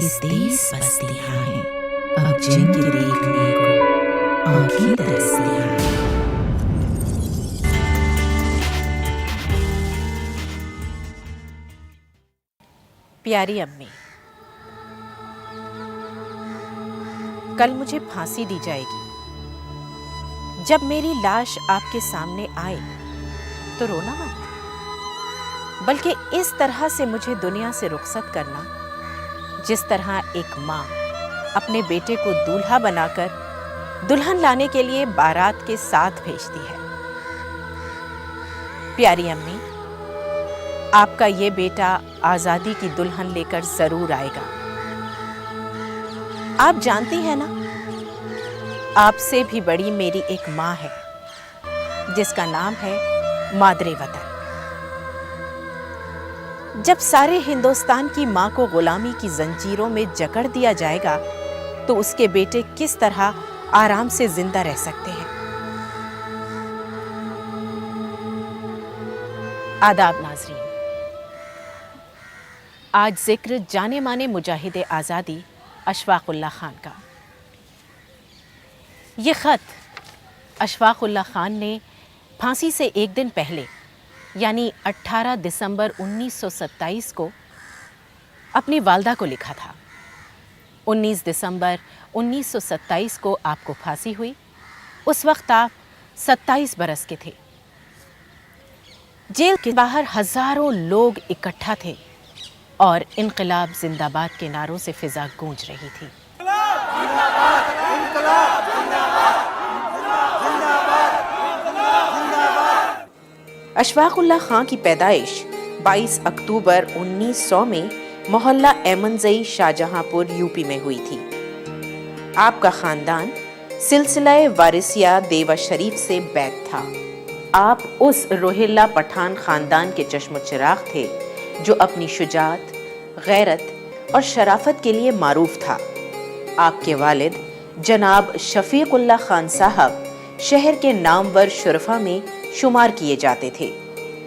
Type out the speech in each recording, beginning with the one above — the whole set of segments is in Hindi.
इस देश बसतियां हैं, अब जिनके देखने को आँखें तरसती हैं। प्यारी अम्मी, कल मुझे फांसी दी जाएगी। जब मेरी लाश आपके सामने आए तो रोना मत, बल्कि इस तरह से मुझे दुनिया से रुखसत करना जिस तरह एक माँ अपने बेटे को दूल्हा बनाकर दुल्हन लाने के लिए बारात के साथ भेजती है। प्यारी अम्मी, आपका ये बेटा आजादी की दुल्हन लेकर जरूर आएगा। आप जानती हैं ना, आपसे भी बड़ी मेरी एक माँ है जिसका नाम है मादरे वतन। जब सारे हिंदुस्तान की माँ को गुलामी की जंजीरों में जकड़ दिया जाएगा तो उसके बेटे किस तरह आराम से जिंदा रह सकते हैं। आदाब नाजरीन, आज जिक्र जाने माने मुजाहिद आज़ादी अशफाक उल्लाह खान का। ये ख़त अशफाक उल्लाह खान ने फांसी से एक दिन पहले यानी 18 दिसंबर 1927 को अपनी वालदा को लिखा था। 19 दिसंबर 1927 को आपको फांसी हुई। उस वक्त आप 27 बरस के थे। जेल के बाहर हजारों लोग इकट्ठा थे और इनकलाब जिंदाबाद के नारों से फिजा गूंज रही थी। अशफाक उल्लाह खां की पैदाइश 22 अक्टूबर 1900 में मोहल्ला एमनजई शाहजहांपुर यूपी में हुई थी। आपका खानदान सिलसिला वारिसिया देवा शरीफ से बैत था। आप उस रोहिल्ला पठान खानदान के चश्म चिराग थे जो अपनी शुजात, गैरत और शराफत के लिए मारूफ था। आपके वालिद जनाब शफीक उल्लाह खान साहब शहर के नामवर शुरफा में शुमार किए जाते थे।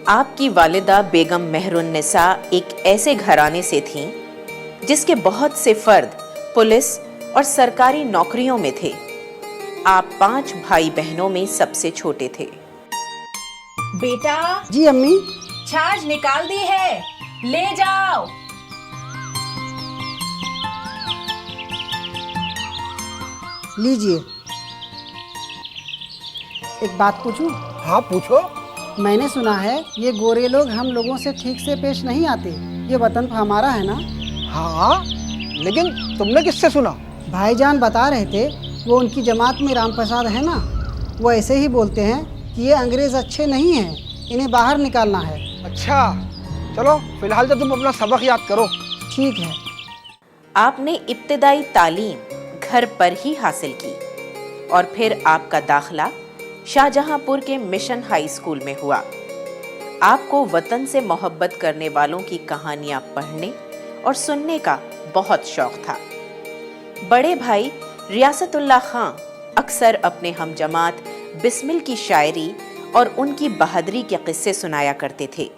आपकी वालिदा बेगम मेहरुन्निसा एक ऐसे घराने से थीं जिसके बहुत से फर्द पुलिस और सरकारी नौकरियों में थे। आप 5 भाई बहनों में सबसे छोटे थे। बेटा जी अम्मी। छाछ निकाल दी है, ले जाओ। लीजिए। एक बात पूछूं? हाँ पूछो। मैंने सुना है ये गोरे लोग हम लोगों से ठीक से पेश नहीं आते। ये वतन तो हमारा है ना? हाँ, लेकिन तुमने किससे सुना? भाईजान बता रहे थे, वो उनकी जमात में राम प्रसाद है ना, वो ऐसे ही बोलते हैं कि ये अंग्रेज अच्छे नहीं हैं, इन्हें बाहर निकालना है। अच्छा, चलो फिलहाल तो तुम अपना सबक याद करो। ठीक है। आपने इब्तिदाई तालीम घर पर ही हासिल की और फिर आपका दाखिला शाहजहांपुर के मिशन हाई स्कूल में हुआ। आपको वतन से मोहब्बत करने वालों की कहानियां पढ़ने और सुनने का बहुत शौक था। बड़े भाई रियासतुल्लाह खां अक्सर अपने हमजमात बिस्मिल की शायरी और उनकी बहादुरी के किस्से सुनाया करते थे।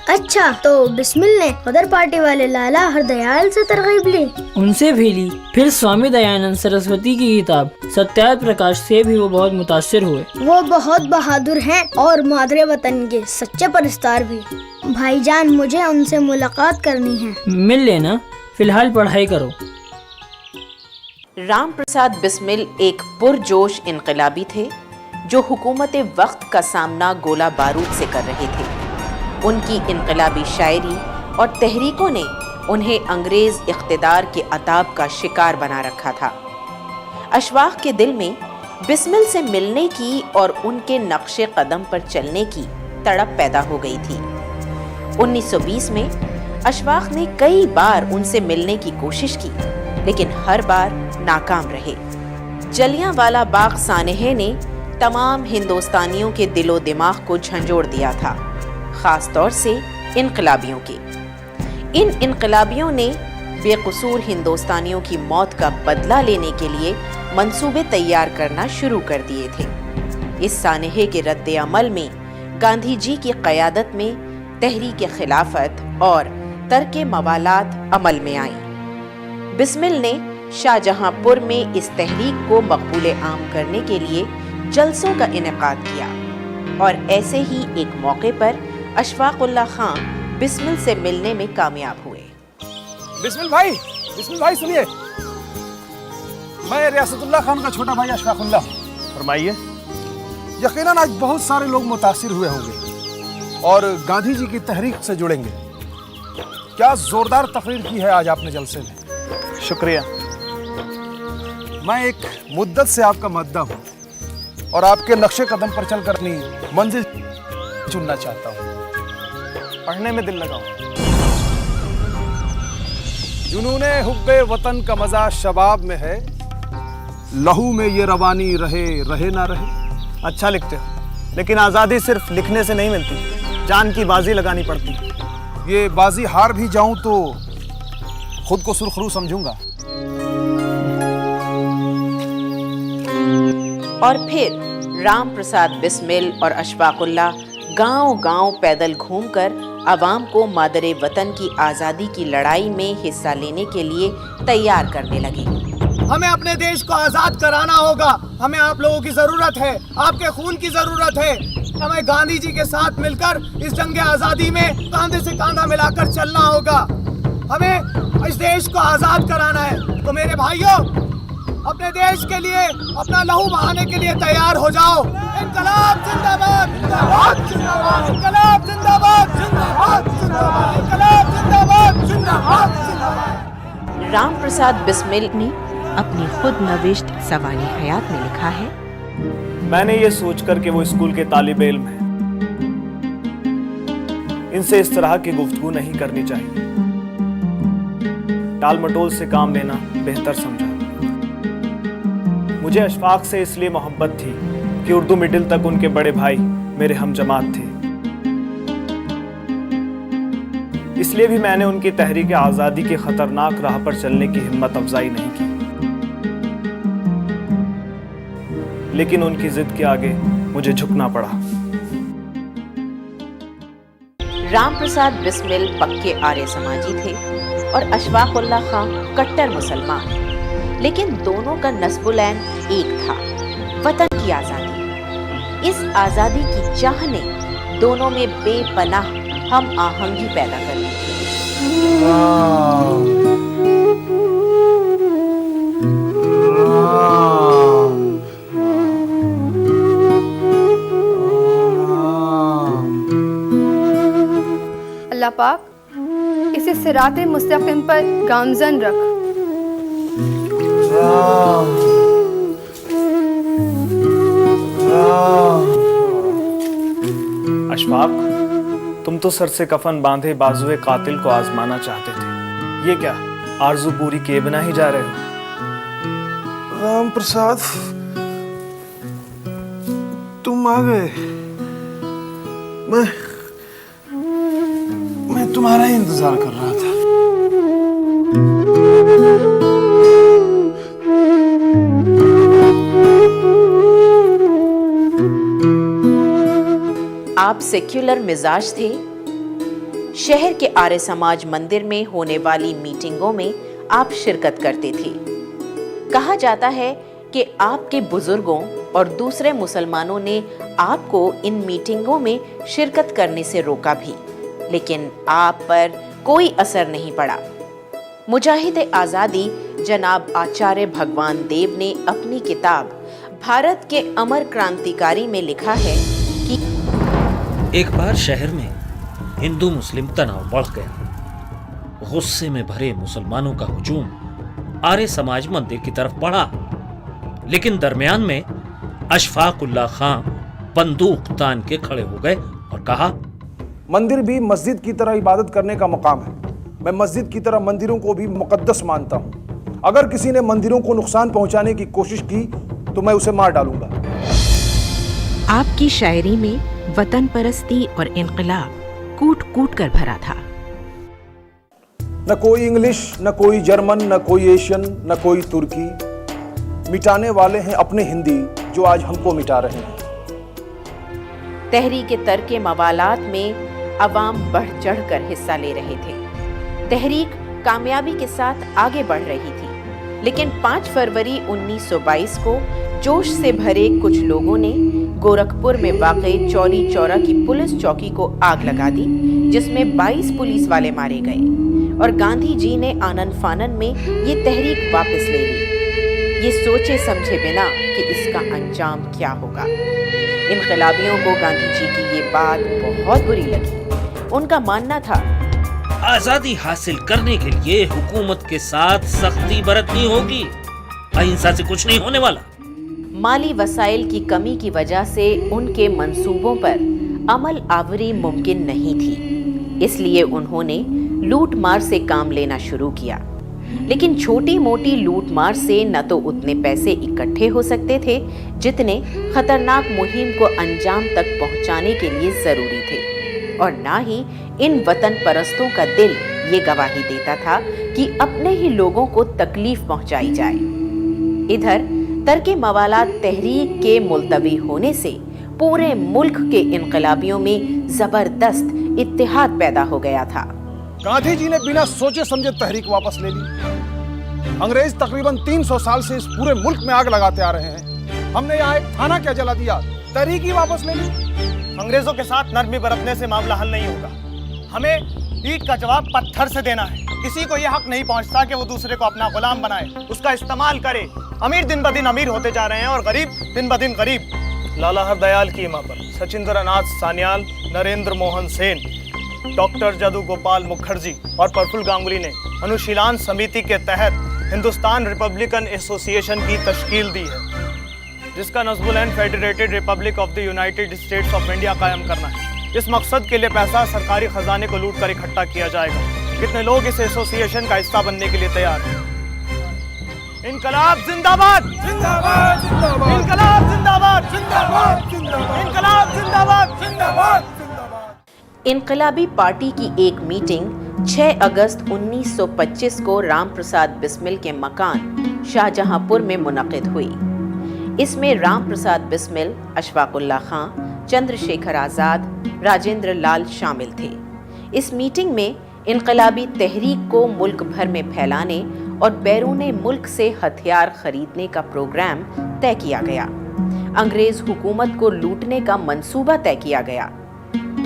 अच्छा, तो बिस्मिल ने अदर पार्टी वाले लाला हरदयाल से तरकीब ली? उनसे भी ली। फिर स्वामी दयानंद सरस्वती की किताब सत्याग्रह प्रकाश से भी वो बहुत मुतासिर हुए। वो बहुत बहादुर हैं और मादरे वतन के सच्चे परस्तार भी। भाईजान, मुझे उनसे मुलाकात करनी है। मिल लेना, फिलहाल पढ़ाई करो। राम प्रसाद बिस्मिल एक पुरजोश इनकलाबी थे जो हुकूमत वक्त का सामना गोला बारूद से कर रहे थे। उनकी इनकलाबी शायरी और तहरीकों ने उन्हें अंग्रेज इख्तिदार के अताब का शिकार बना रखा था। अशफाक के दिल में बिस्मिल से मिलने की और उनके नक्शे कदम पर चलने की तड़प पैदा हो गई थी। 1920 में अशफाक ने कई बार उनसे मिलने की कोशिश की, लेकिन हर बार नाकाम रहे। जलियांवाला बाग सानहे ने तमाम हिंदुस्तानियों के दिलो दिमाग को झंझोड़ दिया था, खास तौर से इनकलाबियों के। इन इनकलाबियों ने बेकसूर हिंदुस्तानियों की मौत का बदला लेने के लिए मंसूबे तैयार करना शुरू कर दिए थे। इस सानहे के रद्द अमल में गांधी जी की क़यादत में तहरीक खिलाफत और तर्क मवालात अमल में आई। बिस्मिल ने शाहजहांपुर में इस तहरीक को मकबूल आम करने के लिए जलसों का इनेकाद किया और ऐसे ही एक मौके पर अशफाकुल्लाह खां बिस्मिल से मिलने में कामयाब हुए। बिस्मिल भाई सुनिए, मैं रियासतुल्लाह खान का छोटा भाई अशफाकुल्लाह हूँ। फरमाइए। यकीनन आज बहुत सारे लोग मुतासिर हुए होंगे और गांधी जी की तहरीक से जुड़ेंगे। क्या जोरदार तकरीर की है आज आपने जलसे में। शुक्रिया। मैं एक मुद्दत से आपका मद्दा हूँ और आपके नक्शे कदम पर चलकर अपनी मंजिल चुनना चाहता हूँ। पढ़ने में दिल लगाओ। जुनूने हुब्बे वतन का मजा शबाब में है, लहू में ये रवानी रहे ना रहे। अच्छा लिखते हो, लेकिन आज़ादी सिर्फ लिखने से नहीं मिलती, जान की बाजी लगानी पड़ती। ये बाजी हार भी जाऊं तो खुद को सुरखरू समझूंगा। और फिर राम प्रसाद बिस्मिल और अशफाकुल्लाह गांव-गांव पैदल घूमकर अवाम को मादरे वतन की आज़ादी की लड़ाई में हिस्सा लेने के लिए तैयार करने लगे। हमें अपने देश को आज़ाद कराना होगा। हमें आप लोगों की ज़रूरत है, आपके खून की ज़रूरत है। हमें गांधी जी के साथ मिलकर इस जंग आज़ादी में कांधे से कांधा मिलाकर चलना होगा। हमें इस देश को आज़ाद कराना है। तो मेरे भाइयों, अपने देश के लिए अपना लहू बहाने के लिए तैयार हो जाओ। इनकलाब जिंदाबाद, जिंदाबाद, जिंदाबाद, इनकलाब जिंदाबाद, जिंदाबाद, जिंदाबाद, इनकलाब जिंदाबाद, जिंदाबाद, जिंदाबाद। राम प्रसाद बिस्मिल ने अपनी खुद नविश्त सवानी हयात में लिखा है, मैंने ये सोचकर कि वो स्कूल के तालिबे इल्म हैं, इनसे इस तरह की गुफ्तगू नहीं करनी चाहिए। टाल मटोल से काम लेना बेहतर समझा। मुझे अशफाक से इसलिए मोहब्बत थी कि उर्दू मिडिल तक उनके बड़े भाई मेरे हम जमात थे। इसलिए भी मैंने उनकी तहरीक आज़ादी की खतरनाक राह पर चलने की हिम्मत अफजाई नहीं की, लेकिन उनकी जिद के आगे मुझे झुकना पड़ा। राम प्रसाद बिस्मिल पक्के आर्य समाजी थे और अशफाकुल्लाह खां कट्टर मुसलमान, लेकिन दोनों का नस्बुलैन एक था, वतन की आज़ादी। इस आज़ादी की चाह ने दोनों में बेपनाह हम आहंगी पैदा कर दी थी। अल्लाह पाक इसे सिराते मुस्तकीम पर गामजन रख। अशफाक, तुम तो सर से कफन बांधे बाजुए कातिल को आजमाना चाहते थे। ये क्या आरजू पूरी किए बिना ही जा रहे हो? राम प्रसाद, तुम आ गए। मैं तुम्हारा ही इंतजार कर रहा था। आप सेक्युलर मिजाज थे। शहर के आर्य समाज मंदिर में होने वाली मीटिंगों में आप शिरकत करते थे। कहा जाता है कि आपके बुजुर्गों और दूसरे मुसलमानों ने आपको इन मीटिंगों में शिरकत करने से रोका भी, लेकिन आप पर कोई असर नहीं पड़ा। मुजाहिद आज़ादी जनाब आचार्य भगवान देव ने अपनी किताब भारत के अमर क्रांतिकारी में लिखा है कि एक बार शहर में हिंदू मुस्लिम तनाव बढ़ गया। गुस्से में भरे मुसलमानों का हुजूम आर्य समाज मंदिर की तरफ बढ़ा, लेकिन दरमियान में अशफाकुल्लाह खां बंदूक तान के खड़े हो गए और कहा, मंदिर भी मस्जिद की तरह इबादत करने का मकाम है। मैं मस्जिद की तरह मंदिरों को भी मुकद्दस मानता हूँ। अगर किसी ने मंदिरों को नुकसान पहुंचाने की कोशिश की तो मैं उसे मार डालूंगा। आपकी शायरी में वतन परस्ती और इनकलाब कूट कूट कर भरा था। न कोई इंग्लिश, न कोई जर्मन, न कोई एशियन, न कोई तुर्की। मिटाने वाले हैं अपने हिंदी, जो आज हमको मिटा रहे हैं। तहरीक तर्क मवालात में अवाम बढ़ चढ़कर हिस्सा ले रहे थे। तहरीक कामयाबी के साथ आगे बढ़ रही थी, लेकिन 5 फरवरी 1922 को जोश से भरे कुछ लोगों ने गोरखपुर में वाक़ई चौरी चौरा की पुलिस चौकी को आग लगा दी, जिसमें 22 पुलिस वाले मारे गए और गांधी जी ने आनन फानन में ये तहरीक वापस ले ली, ये सोचे समझे बिना कि इसका अंजाम क्या होगा। इनकलाबियों को गांधी जी की ये बात बहुत बुरी लगी। उनका मानना था, आजादी हासिल करने के लिए हुकूमत के साथ सख्ती बरतनी होगी, अहिंसा से कुछ नहीं होने वाला। माली वसाइल की कमी की वजह से उनके मंसूबों पर अमल आवरी मुमकिन नहीं थी, इसलिए उन्होंने लूट मार से काम लेना शुरू किया। लेकिन छोटी मोटी लूट मार से न तो उतने पैसे इकट्ठे हो सकते थे जितने खतरनाक मुहिम को अंजाम तक पहुंचाने के लिए जरूरी थे, और ना ही इन वतन परस्तों का दिल ये गवाही देता था कि अपने ही लोगों को तकलीफ पहुंचाई जाए। इधर तर्के मवालात तहरीक के मुलतवी होने से पूरे मुल्क के इनकलाबियों में जबरदस्त इत्तेहाद पैदा हो गया था। गांधी जी ने बिना सोचे समझे तहरीक वापस ले ली। अंग्रेज तकरीबन 300 साल से इस पूरे मुल्क में आग लगाते आ रहे हैं। हमने यहाँ एक थाना क्या जला दिया, तहरीक ही वापस ले ली। अंग्रेजों के साथ नरमी बरतने से मामला हल नहीं होगा। हमें ईंट का जवाब पत्थर से देना है। किसी को यह हक नहीं पहुंचता कि वो दूसरे को अपना गुलाम बनाए, उसका इस्तेमाल करे। अमीर दिन ब दिन अमीर होते जा रहे हैं और गरीब दिन ब दिन गरीब। लाला हरदयाल की मां पर सचिंद्र नाथ सान्याल, नरेंद्र मोहन सेन, डॉक्टर जदू गोपाल मुखर्जी और प्रफुल्ल गांगुली ने अनुशीलन समिति के तहत हिंदुस्तान रिपब्लिकन एसोसिएशन की तश्कील दी है, जिसका नज़्मुल and federated republic of the united states of India कायम करना है। इस मकसद के लिए पैसा सरकारी खजाने को लूट कर इकट्ठा किया जाएगा। कितने लोग इस एसोसिएशन का हिस्सा बनने के लिए तैयार हैं? इनकलाब जिंदाबाद, जिंदाबाद, जिंदाबाद, इनकलाब जिंदाबाद, जिंदाबाद, जिंदाबाद, इनकलाब जिंदाबाद, जिंदाबाद। इनकलाबी पार्टी की एक मीटिंग 6 अगस्त 1925 को राम प्रसाद बिस्मिल के मकान शाहजहांपुर में मुनक़िद हुई। इसमें राम प्रसाद बिस्मिल, अशफाकुल्ला खां, चंद्रशेखर आज़ाद, राजेंद्र लाल शामिल थे। इस मीटिंग में इनकलाबी तहरीक को मुल्क भर में फैलाने और बैरूने मुल्क से हथियार खरीदने का प्रोग्राम तय किया गया। अंग्रेज हुकूमत को लूटने का मंसूबा तय किया गया।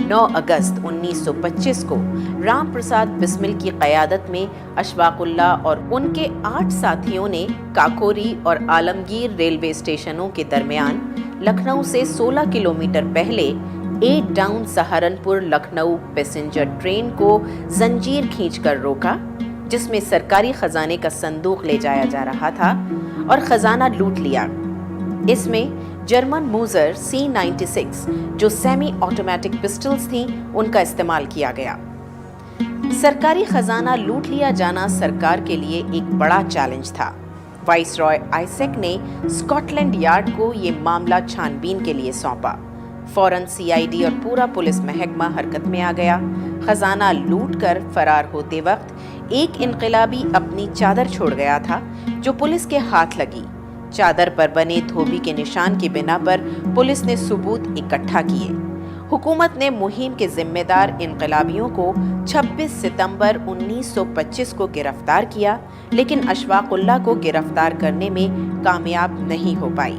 9 अगस्त 1925 को राम प्रसाद बिस्मिल की क़यादत में अशफाकुल्ला और उनके 8 साथियों ने काकोरी और आलमगीर रेलवे स्टेशनों के दरमियान लखनऊ से 16 किलोमीटर पहले 8 down Saharanpur Lucknow passenger train को जंजीर खींचकर रोका, जिसमें सरकारी खजाने का संदूक ले जाया जा रहा था और खजाना लूट लिया। इसमें जर्मन मूजर C96 जो सेमी ऑटोमेटिक पिस्टल्स थीं, उनका इस्तेमाल किया गया। सरकारी खजाना लूट लिया जाना सरकार के लिए एक बड़ा चैलेंज था। वाइसरॉय आइजैक ने स्कॉटलैंड यार्ड को ये मामला छानबीन के लिए सौंपा। फौरन CID और पूरा पुलिस महकमा हरकत में आ गया। खजाना लूटकर फरार होते वक्त एक इनकलाबी अपनी चादर छोड़ गया था, जो पुलिस के हाथ लगी। चादर पर बने धोबी के निशान की बिना पर पुलिस ने सबूत इकट्ठा किए। हुकूमत ने मुहिम के जिम्मेदार इनकलाबियों को 26 सितंबर 1925 को गिरफ्तार किया, लेकिन अशफाकुल्ला को गिरफ्तार करने में कामयाब नहीं हो पाई।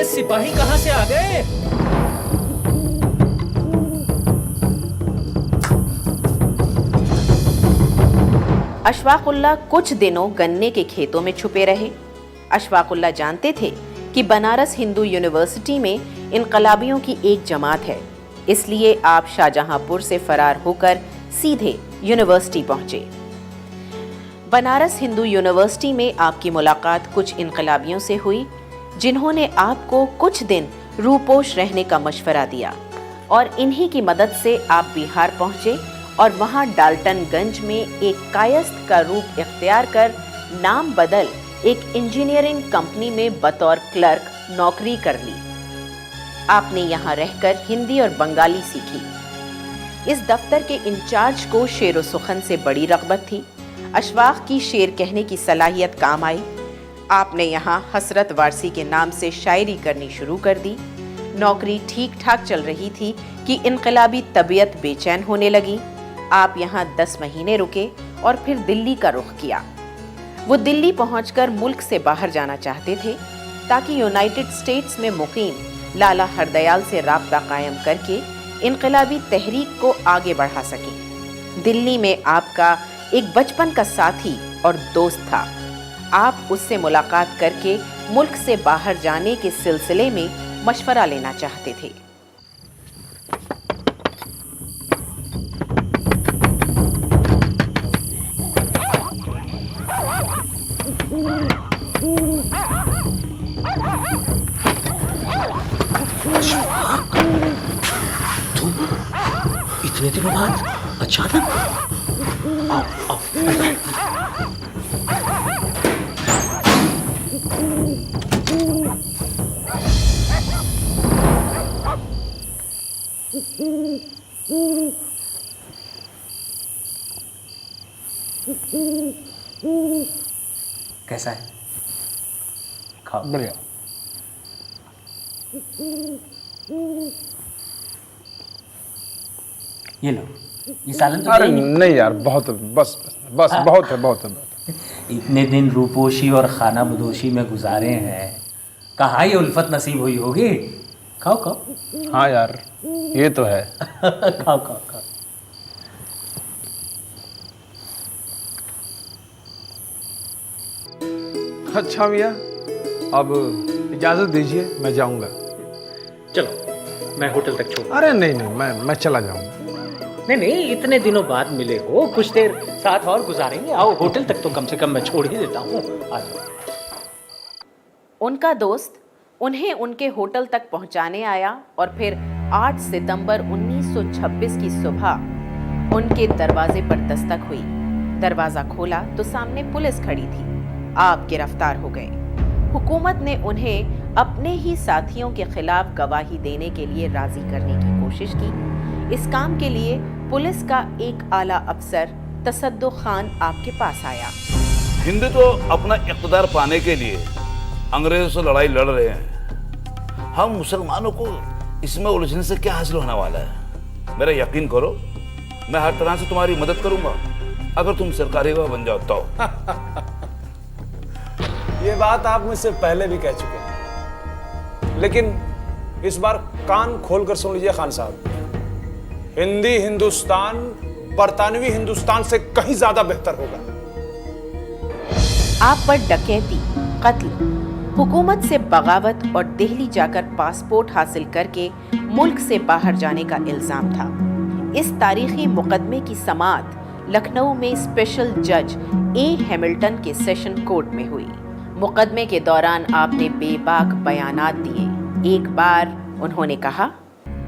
सिपाही कहां से आ गए? अशफाकुल्ला कुछ दिनों गन्ने के खेतों में छुपे रहे। अशफाकुल्ला जानते थे कि बनारस हिंदू यूनिवर्सिटी में इनकलाबियों की एक जमात है। इसलिए आप शाहजहांपुर से फरार होकर सीधे यूनिवर्सिटी पहुंचे। बनारस हिंदू यूनिवर्सिटी में आपकी मुलाकात कुछ इनकलाबियों से हुई, जिन्होंने आपको कुछ दिन रूपोश रहने का मशवरा दिया और इन्हीं की मदद से आप बिहार पहुंचे और वहां डाल्टनगंज में एक कायस्थ का रूप इख्तियार कर नाम बदल एक इंजीनियरिंग कंपनी में बतौर क्लर्क नौकरी कर ली। आपने यहाँ रहकर हिंदी और बंगाली सीखी। इस दफ्तर के इंचार्ज को शेर व सुखन से बड़ी रग़बत थी। अशफाक की शेर कहने की सलाहियत काम आई। आपने यहाँ हसरत वारसी के नाम से शायरी करनी शुरू कर दी। नौकरी ठीक ठाक चल रही थी कि इनकलाबी तबीयत बेचैन होने लगी। आप यहाँ 10 महीने रुके और फिर दिल्ली का रुख किया। वो दिल्ली पहुंचकर मुल्क से बाहर जाना चाहते थे ताकि यूनाइटेड स्टेट्स में मुकीम लाला हरदयाल से राब्ता कायम करके इनकलाबी तहरीक को आगे बढ़ा सकें। दिल्ली में आपका एक बचपन का साथी और दोस्त था। आप उससे मुलाकात करके मुल्क से बाहर जाने के सिलसिले में मशवरा लेना चाहते थे। तुम इतने दिनों बाद अचानक? आओ। कैसा है? खाओ। बढ़िया। ये लो, ये सालन तो अरे नहीं यार, बहुत बस बस बहुत है, बहुत है। इतने दिन रूपोशी और खाना बदोशी में गुजारे हैं, कहाँ ये उल्फत नसीब हुई होगी। खाओ खाओ। हाँ यार, ये तो है। खाओ खाओ खाओ। अच्छा मियाँ, अब इजाज़त दीजिए, मैं जाऊँगा। चलो, मैं होटल तक छोड़। अरे नहीं नहीं, मैं चला जाऊँगा। नहीं, इतने दिनों बाद मिले हो, कुछ देर साथ और गुजारेंगे। आओ, होटल तक तो कम से कम मैं छोड़ ही देता हूँ। आ जाओ। उनका दोस्त उन्हें उनके होटल तक पहुंचाने आया और फिर 8 सितंबर 1926 की सुबह उनके दरवाजे पर दस्तक हुई। दरवाजा खोला तो सामने पुलिस खड़ी थी। आप गिरफ्तार हो गए। हुकूमत ने उन्हें अपने ही साथियों के खिलाफ गवाही देने के लिए राजी करने की कोशिश की। इस काम के लिए पुलिस का एक आला अफसर तसद्दुक खान आपके पास आया। हिंदू तो अपना इक़्तिदार पाने के लिए अंग्रेजों से लड़ाई लड़ रहे हैं। हम मुसलमानों को इसमें उलझने से क्या हासिल होने वाला है? मेरा यकीन करो, मैं हर तरह से तुम्हारी मदद करूंगा अगर तुम सरकारी गवाह बन जाओ तो। ये बात आप मुझसे पहले भी कह चुके हैं, लेकिन इस बार कान खोलकर सुन लीजिए खान साहब। हिंदी हिंदुस्तान बरतानवी हिंदुस्तान से कहीं ज्यादा बेहतर होगा। आप पर डकैती, कत्ल, हुकूमत से बगावत और दिल्ली जाकर पासपोर्ट हासिल करके मुल्क से बाहर जाने का इल्जाम था। इस तारीखी मुकदमे की समाअत लखनऊ में स्पेशल जज ए हैमिल्टन के सेशन कोर्ट में हुई। मुकदमे के दौरान आपने बेबाक बयानात दिए। एक बार उन्होंने कहा,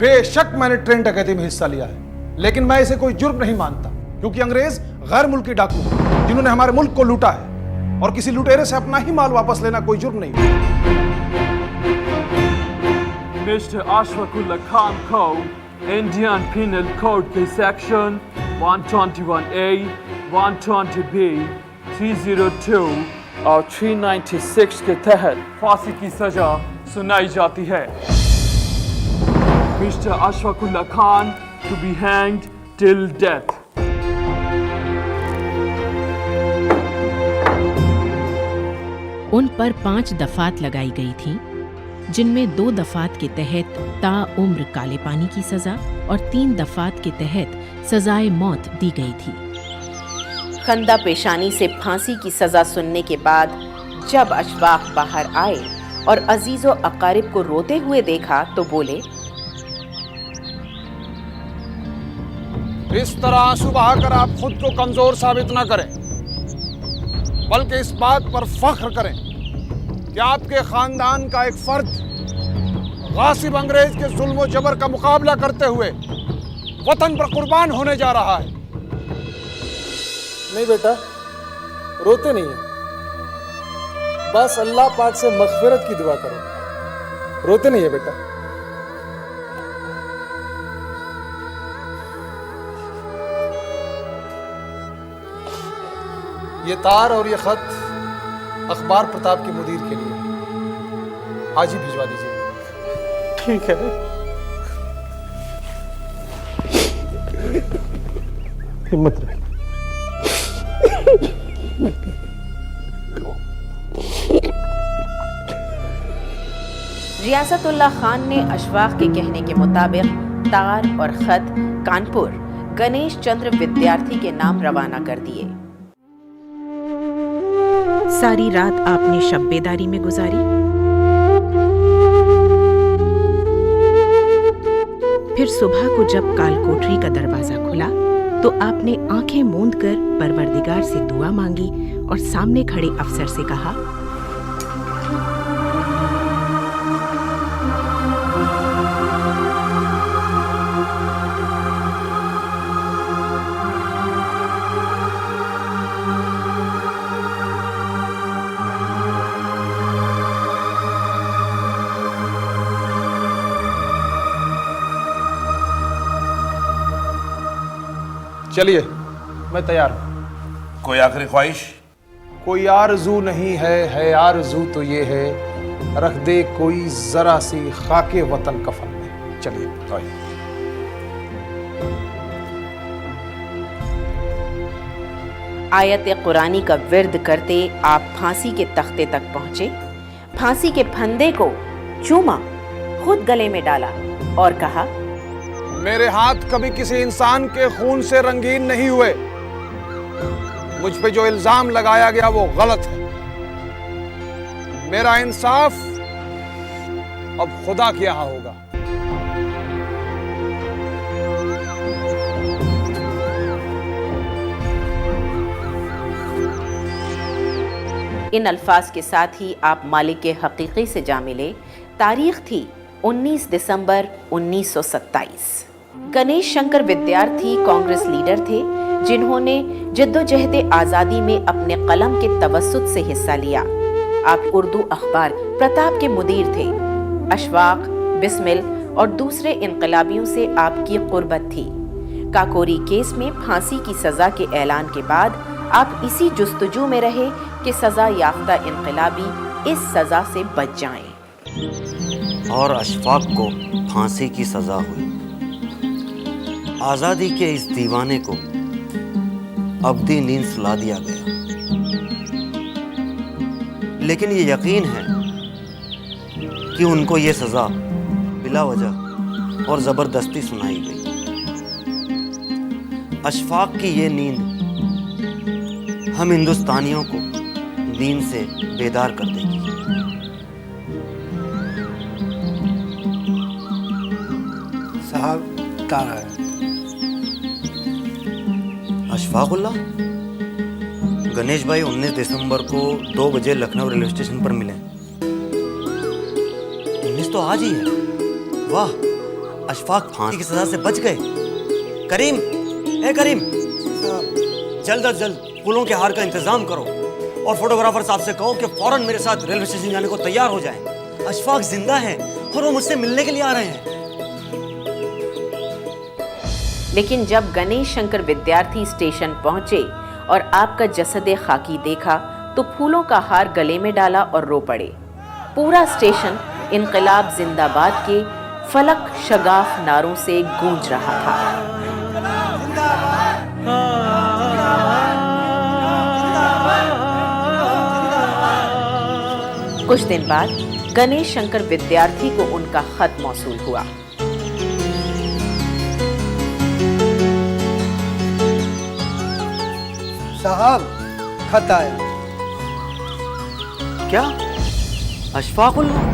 बेशक मैंने ट्रेन डकैती में हिस्सा लिया है, लेकिन मैं इसे कोई जुर्म नहीं मानता, क्योंकि अंग्रेज गैर मुल्की डाकू हैं जिन्होंने हमारे मुल्क को लूटा है, और किसी लुटेरे से अपना ही माल वापस लेना कोई जुर्म नहीं। मिस्टर अशफाकुल्लाह खान को इंडियन पिनल कोड के सेक्शन 121A, 120B, 302 और 396 के तहत फांसी की सजा सुनाई जाती है। Mister Ashfaqullah Khan to be hanged till death. उन पर 5 दफात लगाई गई थीं, जिनमें 2 दफात के तहत ताउम्र काले पानी की सजा और 3 दफात के तहत सजाए मौत दी गई थी। खंदा पेशानी से फांसी की सजा सुनने के बाद जब अशफाक बाहर आए और अजीजो अकारिब को रोते हुए देखा तो बोले, इस तरह आंसू बहाकर आप खुद को कमजोर साबित ना करें, बल्कि इस बात पर फख्र करें कि आपके खानदान का एक फर्द गासिब अंग्रेज के जुल्म और जबर का मुकाबला करते हुए वतन पर कुर्बान होने जा रहा है। नहीं बेटा, रोते नहीं है, बस अल्लाह पाक से मग़फ़िरत की दुआ करो। रोते नहीं है बेटा। ये तार और ये खत अखबार प्रताप के मुदीर के लिए आज ही भिजवा दीजिए। ठीक है। हिम्मत रहे। रियासतुल्लाह खान ने अशफाक के कहने के मुताबिक तार और खत कानपुर गणेश चंद्र विद्यार्थी के नाम रवाना कर दिए। सारी रात आपने शब्बेदारी में गुजारी, फिर सुबह को जब कालकोठरी का दरवाजा खुला तो आपने आंखें मूंद कर परवरदिगार से दुआ मांगी और सामने खड़े अफसर से कहा, चलिए मैं तैयार हूं। कोई आखिरी ख्वाहिश? कोई आरजू नहीं है आरजू तो ये है, रख दे कोई जरा सी खाके वतन कफन में। चलिए। आयत कुरानी का विर्द करते आप फांसी के तख्ते तक पहुंचे, फांसी के फंदे को चूमा, खुद गले में डाला और कहा, मेरे हाथ कभी किसी इंसान के खून से रंगीन नहीं हुए। मुझ पे जो इल्जाम लगाया गया वो गलत है। मेरा इंसाफ अब खुदा के यहां होगा। इन अल्फाज के साथ ही आप मालिक के हकीकी से जा मिले। तारीख थी 19 दिसंबर 1927। गणेश शंकर विद्यार्थी कांग्रेस लीडर थे जिन्होंने जद्दोजहद आज़ादी में अपने कलम के तवस्सुत से हिस्सा लिया। आप उर्दू अखबार प्रताप के मुदीर थे। अशफाक, बिस्मिल और दूसरे इनकलाबियों से आपकी कुर्बत थी। काकोरी केस में फांसी की सजा के ऐलान के बाद आप इसी जुस्तजू में रहे कि सजा याफ्ता इनकलाबी इस सजा से बच जाएं। और अशफाक को फांसी की सजा हुई। आज़ादी के इस दीवाने को अब्दी नींद सुला दिया गया। लेकिन ये यकीन है कि उनको ये सजा बिला वजह और ज़बरदस्ती सुनाई गई। अशफाक की ये नींद हम हिंदुस्तानियों को नींद से बेदार कर देगी। साहब तारा है। अशफाकुल्लाह, गणेश भाई 19 दिसंबर को 2 बजे लखनऊ रेलवे स्टेशन पर मिले। 19 तो आज ही है। वाह, अशफाक फांसी की सजा से बच गए। करीम, ए करीम, जल्द अज जल्द फूलों के हार का इंतजाम करो और फोटोग्राफर साहब से कहो कि फौरन मेरे साथ रेलवे स्टेशन जाने को तैयार हो जाएं। अशफाक जिंदा है और वो मुझसे मिलने के लिए आ रहे हैं। लेकिन जब गणेश शंकर विद्यार्थी स्टेशन पहुंचे और आपका जसद खाकी देखा तो फूलों का हार गले में डाला और रो पड़े। पूरा स्टेशन इनकलाब जिंदाबाद के फलक शगाफ नारों से गूंज रहा था। कुछ दिन बाद गणेश शंकर विद्यार्थी को उनका खत मौसूल हुआ। साहब, खत आया। क्या? अशफाकुल्लाह?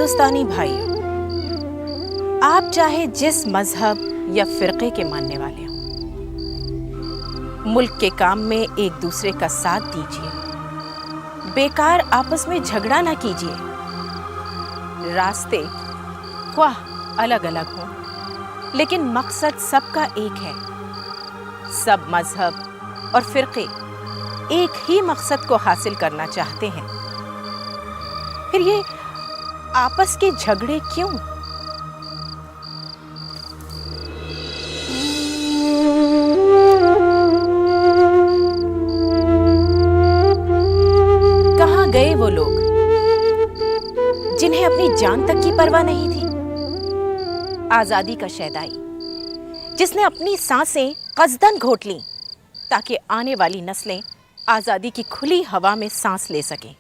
हिंदुस्तानी भाइयों, आप चाहे जिस मजहब या फिरके के मानने वाले हो, मुल्क के काम में एक दूसरे का साथ दीजिए, बेकार आपस में झगड़ा ना कीजिए। रास्ते ख्वाह अलग अलग हों, लेकिन मकसद सबका एक है। सब मजहब और फिरके एक ही मकसद को हासिल करना चाहते हैं। फिर ये आपस के झगड़े क्यों? कहाँ गए वो लोग जिन्हें अपनी जान तक की परवाह नहीं थी? आजादी का शैदाई जिसने अपनी सांसें कस्दन घोट लीं ताकि आने वाली नस्लें आजादी की खुली हवा में सांस ले सकें।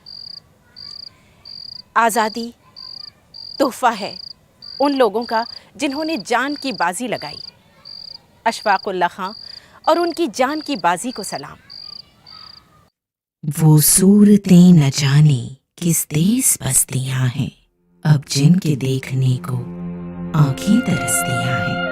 आजादी तोहफा है उन लोगों का जिन्होंने जान की बाजी लगाई। अशफाकुल्लाह खां और उनकी जान की बाजी को सलाम। वो सूरतें न जाने किस देश बसतियां हैं, अब जिनके देखने को आंखें तरसतियां हैं।